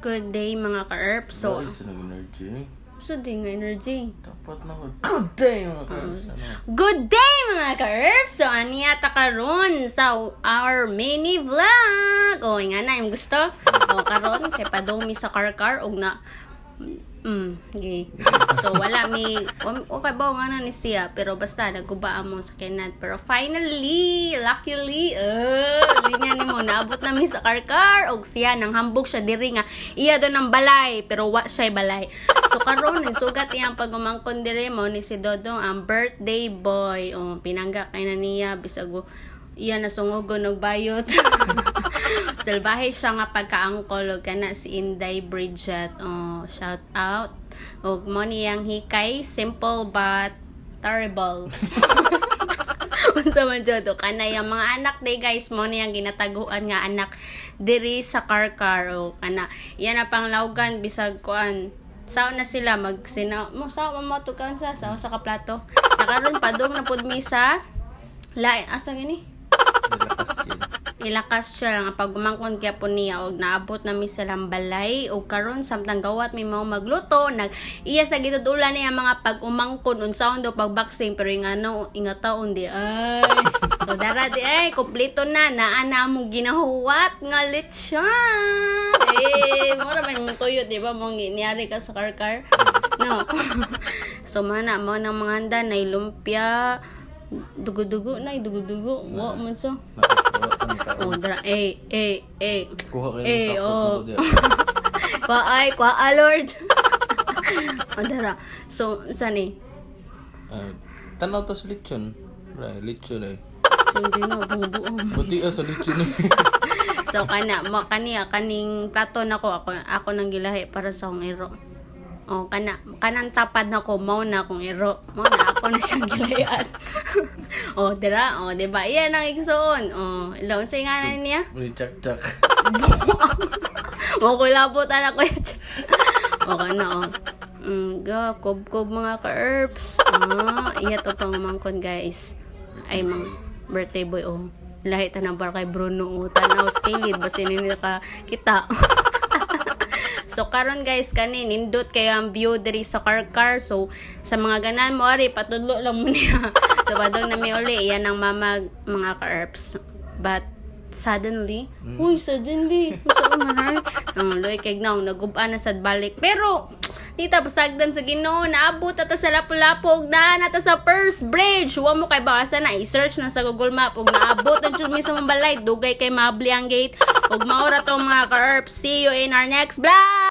Good day mga ka-ERP. So, Guys, nag-energy. so di nga energy. Dapat na good day mga ka-ERPs. Good day mga ka-ERP. So, aniya ta karon sa our mini vlog. O, nga na, yung gusto. O, karon, kay padumi sa car og na okay. So wala mi okay ba nga na ni siya pero basta nagubaan mo sa kinat pero luckily linya ni mo naabot na mi sa car og siya nang hambog siya diri nga iya do ng balay pero wa siya balay. So karon sugat iyang pagumangkon diri mo ni si Dodong ang birthday boy o pinangga kay na niya bisag iya nasungogon og bayot. Salbahe siya nga pagka-angkol og kana si Inday Bridget. Oh, shout out. Og mo niyang hikay simple but terrible. Unsa man jud kana yang mga anak day guys mo niyang ginataguan nga anak diri sa car o kana iya na panglawgan bisag kuan sao na sila mo sao mo tukan sa kaplato. Nakaron padung na pud mi sa asa gini ilakas siya lang pag gumangkon kaya po niya og naabot na mi silang balay og karon samtang gawat mi mao magluto nag iya sa gitudulan niya mga pag umangkon unsaon do pag boxing pero ingataon di ay so dara di ay kompleto na naa mo ginahuwat nga lechon mura ba yung tuyo di ba mo niari ka sa car no so mana mo nang mga handa na lumpia dugo-dugo wa man so dra Kuha kayo ng sakot kwa Lord dara so sani tanaw to sa lechon lechon hindi na bubuong buti sa lechon so kaning plato nako ako nang gilahi para sa akong iro. Oh, kanang tapad na ko mao na akong iro. Mao na ako na siyang gilayan. Oh, dira, oh, di ba? Iyan ang igsoon. Oh, ilaw sa ngalan niya. Chak. Mo ko labutan ako. Oh, kana oh. Kob mga ka-ERPs. Iya to pang mangkon guys. Ay mang birthday boy oh. Lahi ta ng bar kay Bruno tanaw skilid basta ni ka kita. So karon guys kani nindot kay ang view diri sa car so sa mga ganan mo ari patudlo lang mo niya. So badong na mi uli yan ang mga ka-ERPs but suddenly unsa man loy kay now nagub-an na sad balik pero tita pasagdan sa Ginoo naabot ata sa Lapu-Lapu ug daan ata sa first bridge wa mo kay basa na i-search na sa Google Map ug naabot ang jud mi sa Mambalay dugay kay mabli ang gate ug maura to mga ka-ERPs. See you in our next vlog.